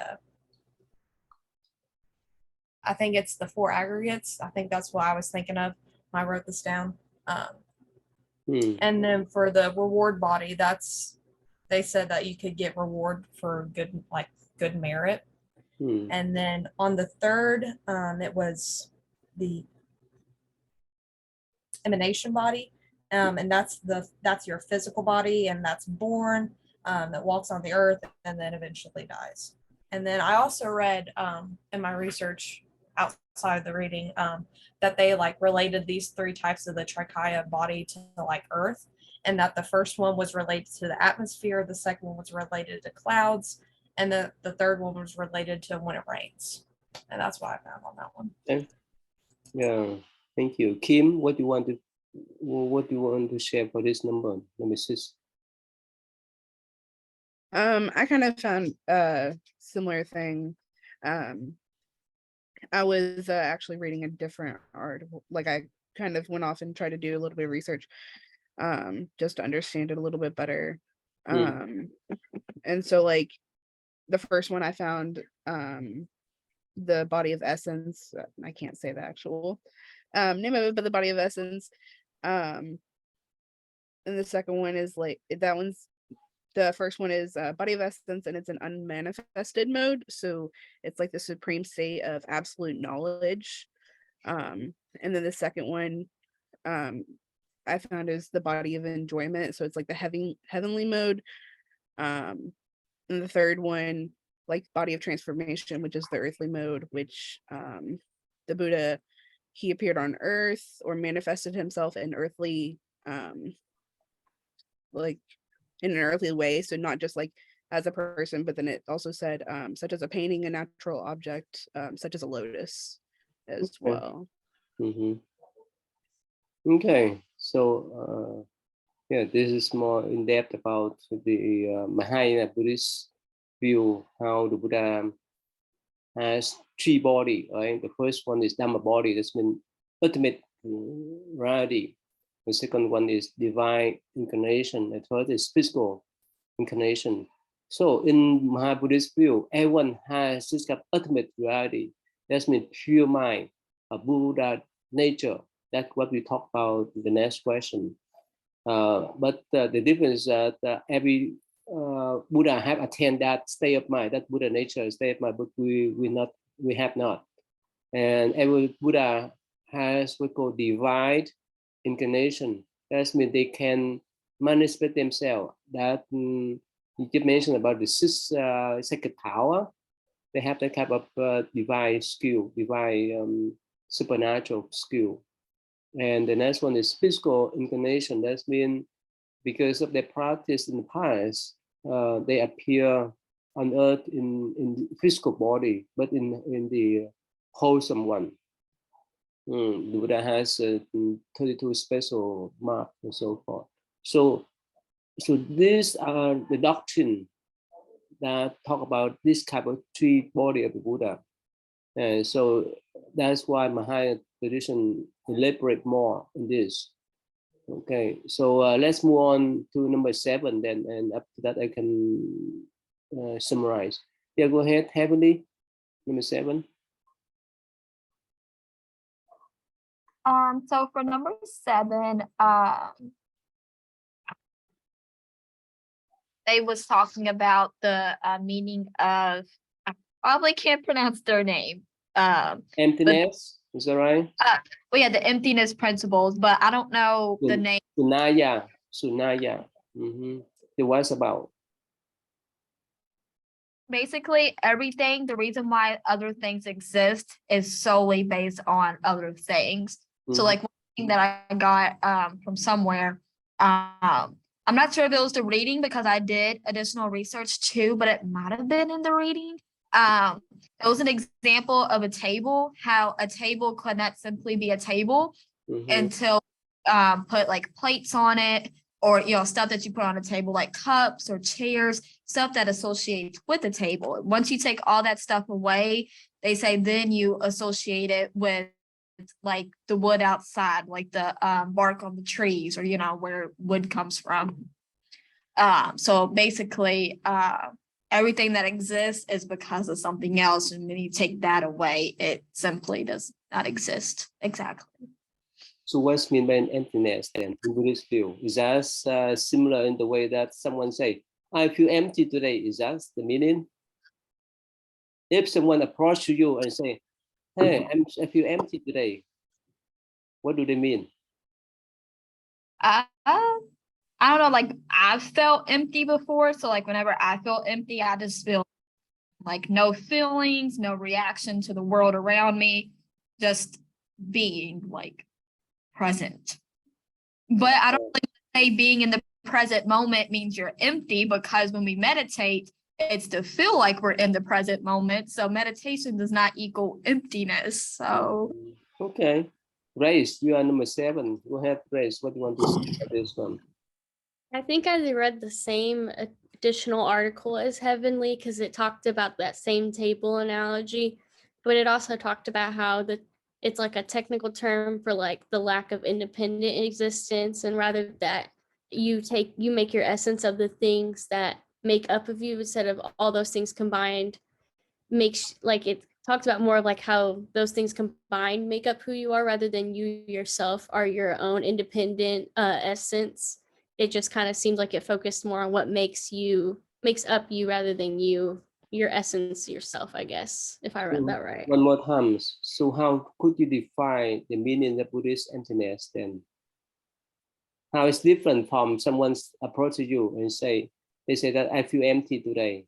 I think it's the 4 aggregates. I think that's what I was thinking of when I wrote this down. And then for the reward body, they said that you could get reward for good merit. And then on the third, it was the emanation body, and that's your physical body, and that's born, that walks on the earth and then eventually dies. And then I also read in my research outside of the reading, that they like related these three types of the Trikaya body to like Earth, and that the first one was related to the atmosphere, the second one was related to clouds, and the third one was related to when it rains. And that's what I found on that one. Yeah, thank you. Kim, what do you want to share for this number 6? I kind of found a similar thing. I was actually reading a different article. Like I kind of went off and tried to do a little bit of research, just to understand it a little bit better. And so like the first one I found, the body of essence. I can't say the actual name of it, but the body of essence. And the second one is like the first one is body of essence, and it's an unmanifested mode. So it's like the supreme state of absolute knowledge. And then the second one I found is the body of enjoyment. So it's like the heavenly mode. And the third one, like body of transformation, which is the earthly mode, which the Buddha, he appeared on earth or manifested himself in earthly like in an earthly way, so not just like as a person, but then it also said such as a painting, a natural object, such as a lotus as well. Okay, so yeah, this is more in depth about the Mahayana Buddhist view, how the Buddha has 3 bodies, right? The first one is Dhamma body, that's mean ultimate reality. The second one is divine incarnation. The third is physical incarnation. So in Maha Buddhist view, everyone has this kind of ultimate reality. That means pure mind, a Buddha nature. That's what we talk about in the next question. But the difference is that every Buddha have attained that state of mind, that Buddha nature state of mind, but we have not. And every Buddha has what we call divine incarnation. That means they can manifest themselves. That you just mentioned about the sacred power. They have that type of divine skill, divine supernatural skill. And the next one is physical incarnation. That means because of their practice in the past, they appear on earth in physical body, but in the wholesome one. The Buddha has 32 special marks and so forth. So these are the doctrine that talk about this type of 3 body of the Buddha. And so that's why Mahayana tradition elaborate more on this. Okay, so let's move on to number 7 then, and after that I can summarize. Yeah, go ahead, Heavenly, number 7. So for number 7, they was talking about the meaning of, I probably can't pronounce their name. Emptiness, is that right? Well, yeah, the emptiness principles, but I don't know the name. Sunaya. It was about. Basically, everything, the reason why other things exist is solely based on other things. So like one thing that I got from somewhere, I'm not sure if it was the reading because I did additional research too, but it might have been in the reading. It was an example of a table, how a table could not simply be a table until put like plates on it, or stuff that you put on a table like cups or chairs, stuff that associates with the table. Once you take all that stuff away, they say then you associate it with like the wood outside, like the bark on the trees, or where wood comes from. So basically everything that exists is because of something else, and when you take that away, it simply does not exist. Exactly. So what's mean by emptiness then in Buddhist view? Is that similar in the way that someone say, I feel empty today? Is that the meaning? If someone approach to you and say, hey, I feel empty today, what do they mean? I don't know, like I've felt empty before. So like whenever I feel empty, I just feel like no feelings, no reaction to the world around me. just being like present. But I don't really say being in the present moment means you're empty, because when we meditate, it's to feel like we're in the present moment. So meditation does not equal emptiness. So Okay. Grace, you are number 7. Go ahead, Grace. What do you want to say about this one? I think I read the same additional article as Heavenly because it talked about that same table analogy, but it also talked about how it's like a technical term for like the lack of independent existence, and rather that you make your essence of the things that make up of you instead of all those things combined makes like it talks about more of like how those things combined make up who you are rather than you yourself are your own independent essence. It just kind of seems like it focused more on what makes up you rather than your essence yourself, I guess, if I read that right. One more time. So how could you define the meaning of Buddhist emptiness then? How it's different from someone's approach to you and they say that I feel empty today.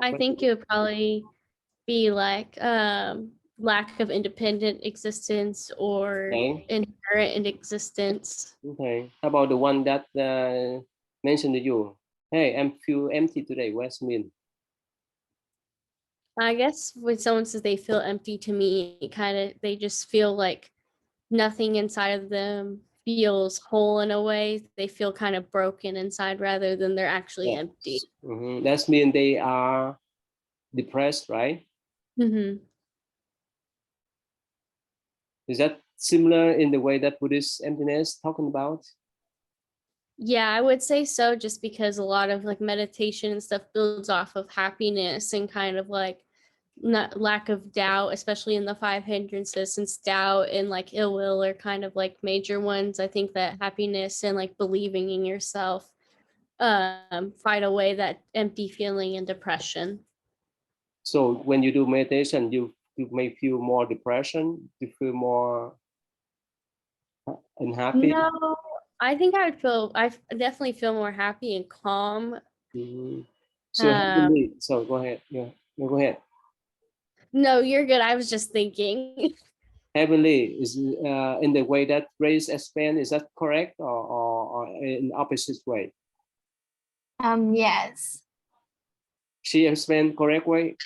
I think it would probably be like lack of independent existence or inherent in existence. Okay. How about the one that mentioned to you? Hey, I feel empty today. What's it mean? I guess when someone says they feel empty, to me, they just feel like nothing inside of them feels whole in a way. They feel kind of broken inside rather than they're actually empty. Mm-hmm. That means they are depressed, right? Mm-hmm. Is that similar in the way that Buddhist emptiness talking about? Yeah, I would say so, just because a lot of like meditation and stuff builds off of happiness and kind of like not lack of doubt, especially in the 5 hindrances, since doubt and like ill will are kind of like major ones. I think that happiness and like believing in yourself fight away that empty feeling and depression. So when you do meditation, you may feel more depression, you feel more unhappy. No, I think I definitely feel more happy and calm. Mm-hmm. So go ahead. Yeah, go ahead. No, you're good. I was just thinking. Heavenly is in the way that Grace explained. Is that correct, or in opposite way? yes. She explained correct way.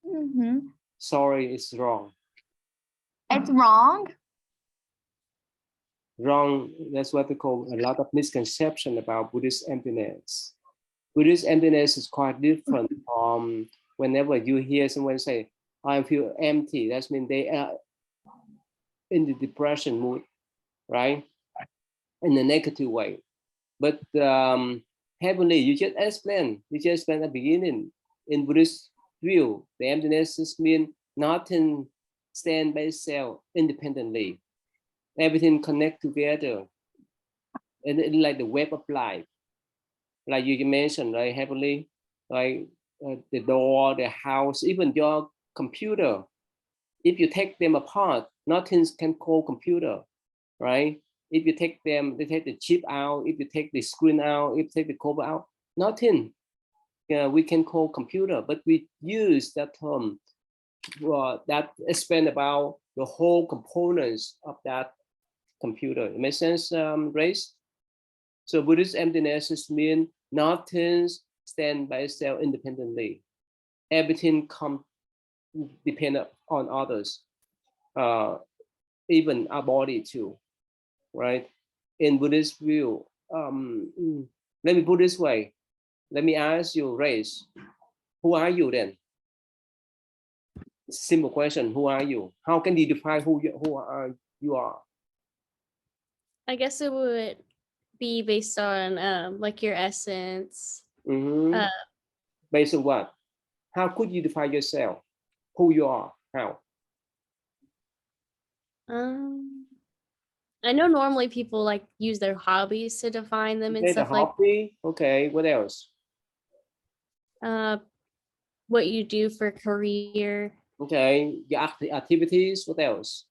Mm-hmm. Sorry, it's wrong. It's wrong. Wrong. That's what they call a lot of misconception about Buddhist emptiness. Buddhist emptiness is quite different from whenever you hear someone say, "I feel empty." That means they are in the depression mood, right? In a negative way. But heavenly, you just explained at the beginning. In Buddhist view, the emptiness just means nothing stand by itself independently. Everything connect together, and it's like the web of life. Like you mentioned, right, heavenly, like the door, the house, even your computer. If you take them apart, nothing can call computer, right? If you take they take the chip out, if you take the screen out, if you take the cover out, nothing we can call computer, but we use that term that explain about the whole components of that computer. It makes sense, Grace? So Buddhist emptiness means nothing stand by itself independently. Everything depend on others, even our body too, right? In Buddhist view, let me put it this way. Let me ask you, Grace, who are you then? Simple question, who are you? How can you define who you are? I guess it would be based on like your essence. Mm-hmm. Based on what? How could you define yourself? Who you are? How? I know normally people like use their hobbies to define them and stuff like. Okay, what else? What you do for career. Okay, your activities. What else?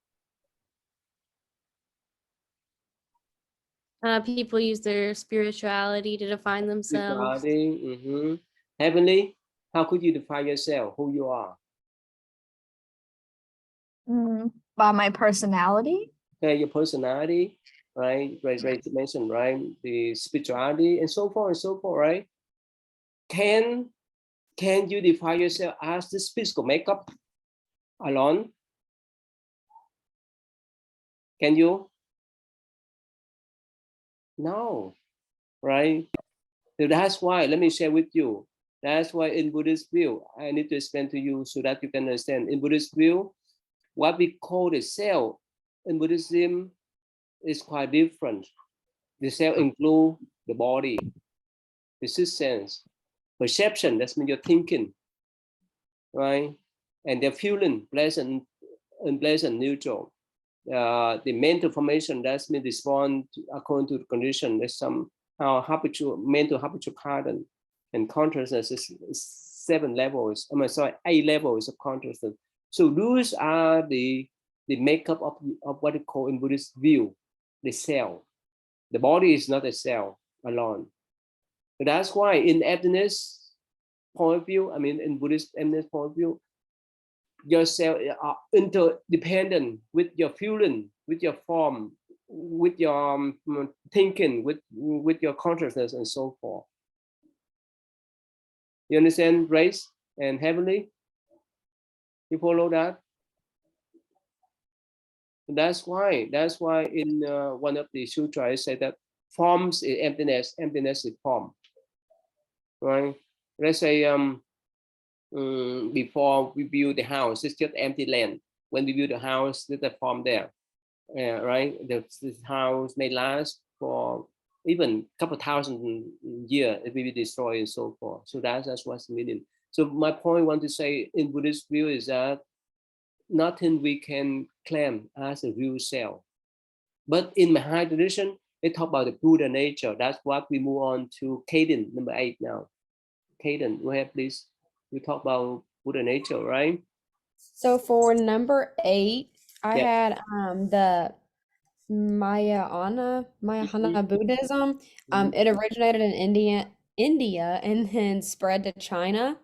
People use their spirituality to define themselves. Mm-hmm. Heavenly, how could you define yourself? Who you are? By my personality. Okay, your personality, right? Right, you mentioned, right? The spirituality and so forth and so forth, right? Can you define yourself as this physical makeup alone? Can you? No, right? So that's why, let me share with you. That's why in Buddhist view, I need to explain to you so that you can understand. In Buddhist view, what we call the self in Buddhism is quite different. The self include the body, the sixth sense, perception, that's mean you're thinking, right? And the feeling, pleasant, unpleasant, neutral. The mental formation, that's mean respond according to the condition. There's some habitual, mental habitual pattern, and consciousness is 7 levels. I mean, sorry, 8 levels of consciousness. So those are the makeup of what we call in Buddhist view, the cell. The body is not a cell alone. So that's why in emptiness point of view, I mean, in Buddhist emptiness point of view, your cell are interdependent with your feeling, with your form, with your thinking, with your consciousness, and so forth. You understand, race and heavenly? You follow that? That's why in one of the sutras say that forms is emptiness, emptiness is form, right? Let's say before we build the house, it's just empty land. When we build the house, there's a form there, right? This house may last for even a couple thousand years, it will be destroyed and so forth. So that's what's meaning. So my point I want to say in Buddhist view is that nothing we can claim as a real self. But in Mahayana tradition, they talk about the Buddha nature. That's what we move on to Caden, number 8 now. Caden, go ahead, please. We talk about Buddha nature, right? So for number 8, I Yeah. had the Mahayana Buddhism. It originated in India and then spread to China.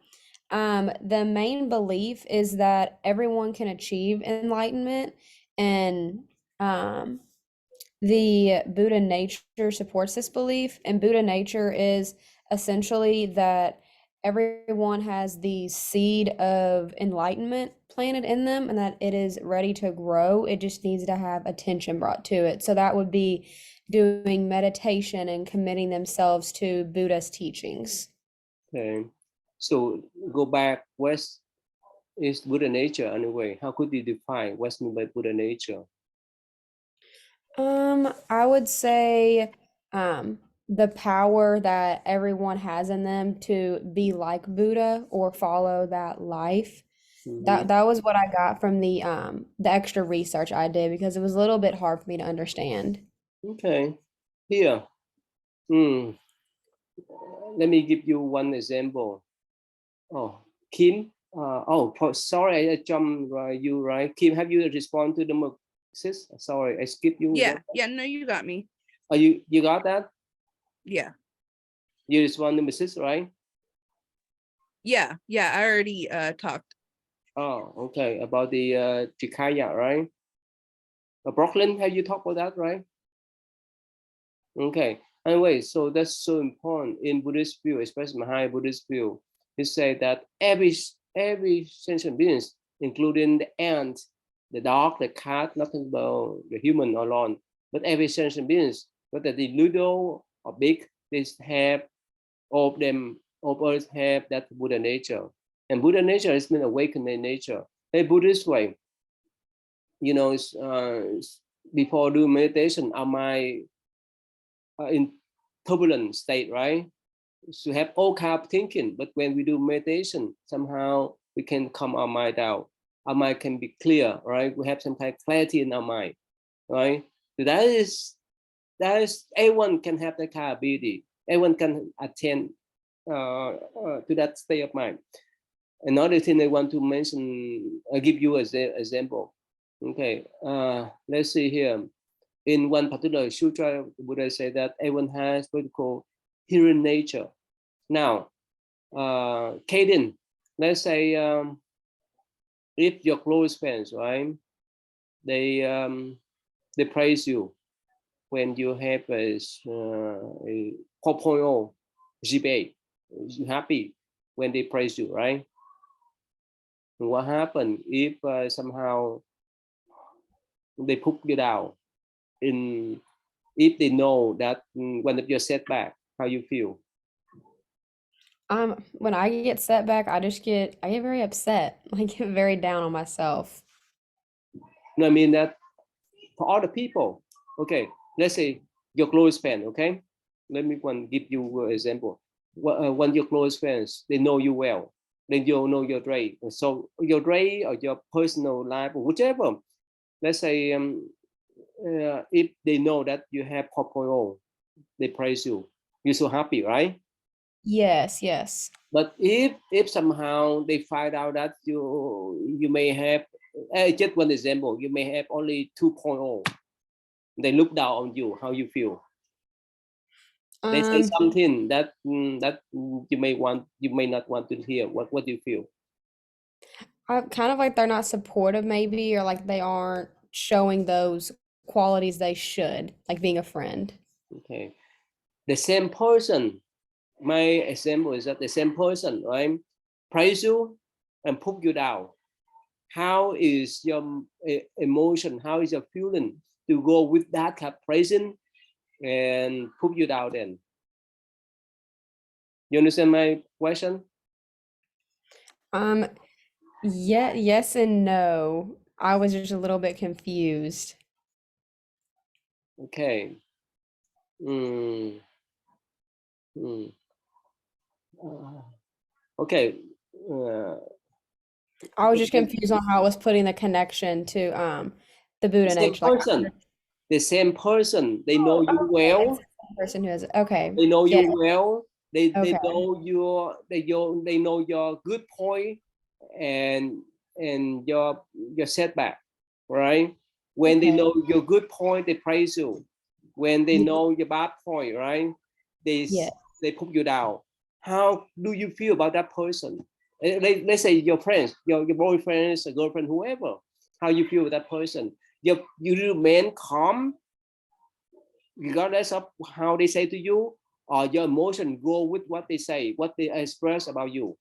The main belief is that everyone can achieve enlightenment, and the Buddha nature supports this belief. And Buddha nature is essentially that everyone has the seed of enlightenment planted in them and that it is ready to grow. It just needs to have attention brought to it. So that would be doing meditation and committing themselves to Buddha's teachings. Okay. So go back, what is Buddha nature anyway? How could you define what's meant by Buddha nature? I would say the power that everyone has in them to be like Buddha or follow that life. That was what I got from the extra research I did because it was a little bit hard for me to understand. Okay. Here. Let me give you one example. Oh, Kim. Sorry, I jumped you, right? Kim, have you responded to the sis? Sorry, I skipped you. Yeah, no, you got me. Oh, you got that? Yeah. You respond to sis, right? Yeah, I already talked. Oh, okay. About the Chikaya, right? Brooklyn, have you talked about that, right? Okay. Anyway, so that's so important in Buddhist view, especially Mahayana Buddhist view. He said that every sentient beings, including the ant, the dog, the cat, nothing about the human alone, but every sentient beings, whether they little or big, they have all of them, all of us have that Buddha nature. And Buddha nature is mean awakening nature. In Buddhist way, you know, before doing meditation, our mind in turbulent state, right? So have all kind of thinking, but when we do meditation, somehow we can calm our mind down. Our mind can be clear, right? We have some kind of clarity in our mind, right? So that is everyone can have that kind of ability. Everyone can attend to that state of mind. Another thing I want to mention, I'll give you as an example. Okay, let's see here. In one particular sutra, the Buddha said that everyone has what we call hearing nature. Now, Caden, let's say if your close friends, right, they praise you when you have a 4.0 GPA. You happy when they praise you, right? And what happened if somehow they put you down? If they know that one of your setback, how you feel? When I get set back, I get very upset. I get very down on myself. No, I mean that for other people. Okay, let's say your close friend. Okay, let me give you an example. When your close friends, they know you well, then you know your trait. So your trait or your personal life or whichever. Let's say if they know that you have 4.0, they praise you. You're so happy, right? Yes, yes. But if somehow they find out that you may have, just one example, you may have only 2.0, they look down on you, how you feel? They say something that you may not want to hear. What do you feel? Kind of like they're not supportive maybe, or like they aren't showing those qualities they should, like being a friend. Okay, the same person. My example is that the same person, right, praise you and put you down. How is your emotion? How is your feeling to go with that kind of praising and put you down? Then you understand my question? Yeah, yes and no. I was just a little bit confused. Okay. Okay. I was just confused on how it was putting the connection to the Buddha nature. The same person. They know you well. The person who has okay. They know Yeah. you well. They Okay. they know your good point and your setback, right? When they Okay. know your good point, they praise you. When they Yeah. know your bad point, right? Yeah. They put you down. How do you feel about that person? Let's say your friends, your boyfriends, or girlfriend, whoever. How you feel with that person? You remain calm regardless of how they say to you, or your emotion go with what they say, what they express about you.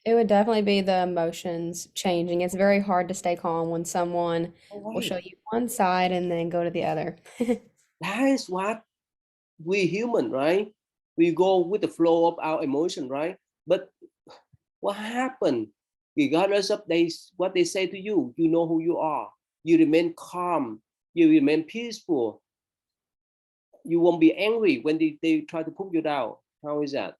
It would definitely be the emotions changing. It's very hard to stay calm when someone will show you one side and then go to the other. That is what we human, right? We go with the flow of our emotion, right? But what happened? Regardless of what they say to you, you know who you are. You remain calm. You remain peaceful. You won't be angry when they try to put you down. How is that?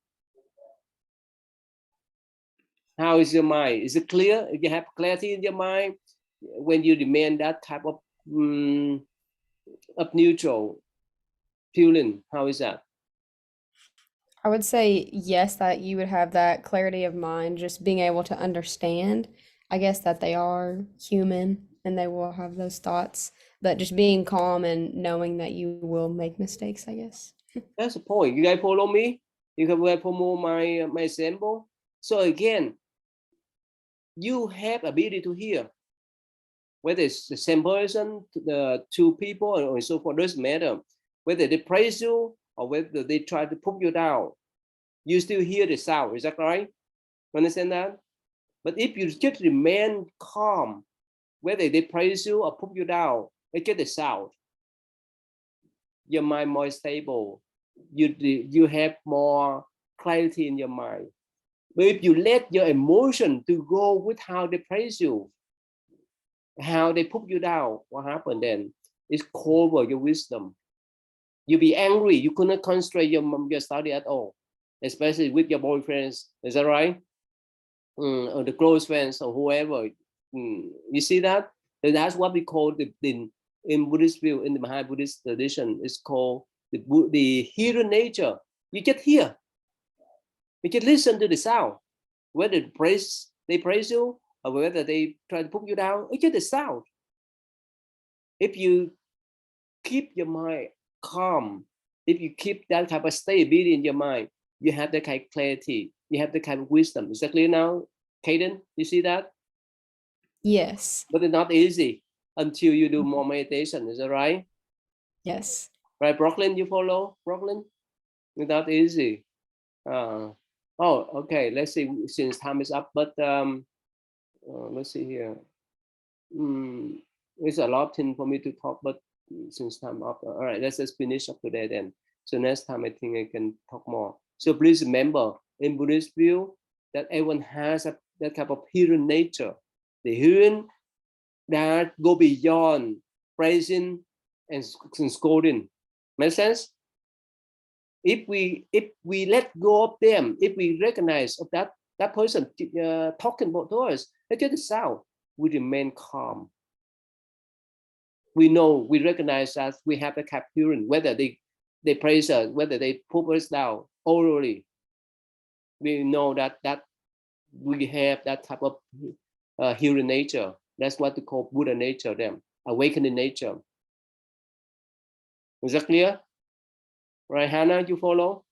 How is your mind? Is it clear? If you have clarity in your mind, when you remain that type of neutral feeling, how is that? I would say yes, that you would have that clarity of mind, just being able to understand, I guess, that they are human and they will have those thoughts, but just being calm and knowing that you will make mistakes, I guess. That's the point. You guys follow me? You can follow my example. So again, you have ability to hear. Whether it's the same person, the two people, or so forth, doesn't matter. Whether they praise you or whether they try to put you down, you still hear the sound. Is that right? Understand that? But if you just remain calm, whether they praise you or put you down, it's just the sound. Your mind more stable. You have more clarity in your mind. But if you let your emotion to go with how they praise you, how they put you down, what happened then? It's cover your wisdom. You be angry. You couldn't concentrate your study at all, especially with your boyfriends. Is that right? Or the close friends or whoever. You see that? And that's what we call in Buddhist view, in the Mahayana Buddhist tradition, it's called the hearing nature. You just hear. You just listen to the sound. Whether they praise you or whether they try to put you down, it's just the sound. If you keep your mind calm, if you keep that type of stability in your mind, you have that kind of clarity, you have the kind of wisdom. Is that clear now, Kaden? You see that? Yes. But it's not easy. until you do more meditation. Is that right? Yes. Right, Brooklyn, you follow? Brooklyn? It's not easy. Oh, okay. Let's see, since time is up, but let's see here. It's a lot of things for me to talk, but since time up, all right, let's just finish up today then. So next time I think I can talk more. So please remember, in Buddhist view, that everyone has that type of hidden nature, the hidden that go beyond praising and scolding. Make sense? If we let go of them, if we recognize of that person talking about to us, let's just the sound, we remain calm. We know, we recognize that we have the capturing, whether they praise us, whether they put us down orally. We know that we have that type of healing nature. That's what we call Buddha nature, them awakening nature. Is that clear? Right, Hannah, you follow?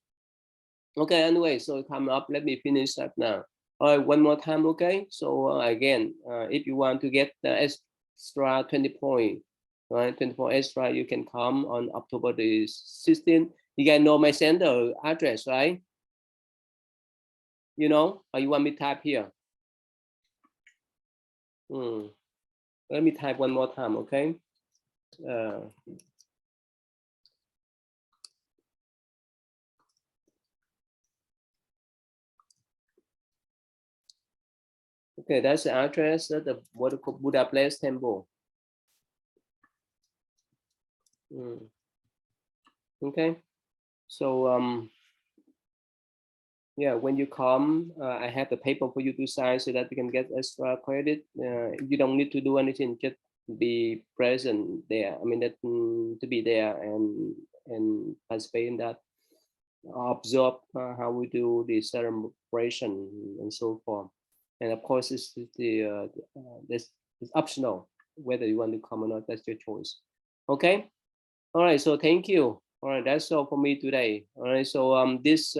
Okay, anyway, so come up, let me finish that now. All right, one more time, okay? So again, if you want to get the extra 20 points, right, 24 extra, you can come on October the 16th. You guys know my center address, right? You know, or you want me to type here? Let me type one more time, okay? Okay, that's the address of the what called Buddha Place Temple. Okay, so yeah, when you come, I have the paper for you to sign so that you can get extra credit. You don't need to do anything, just be present there. I mean, that to be there and participate in that, observe how we do the celebration and so forth. And of course, it's optional whether you want to come or not. That's your choice. Okay. All right. So thank you. All right. That's all for me today. All right. So this.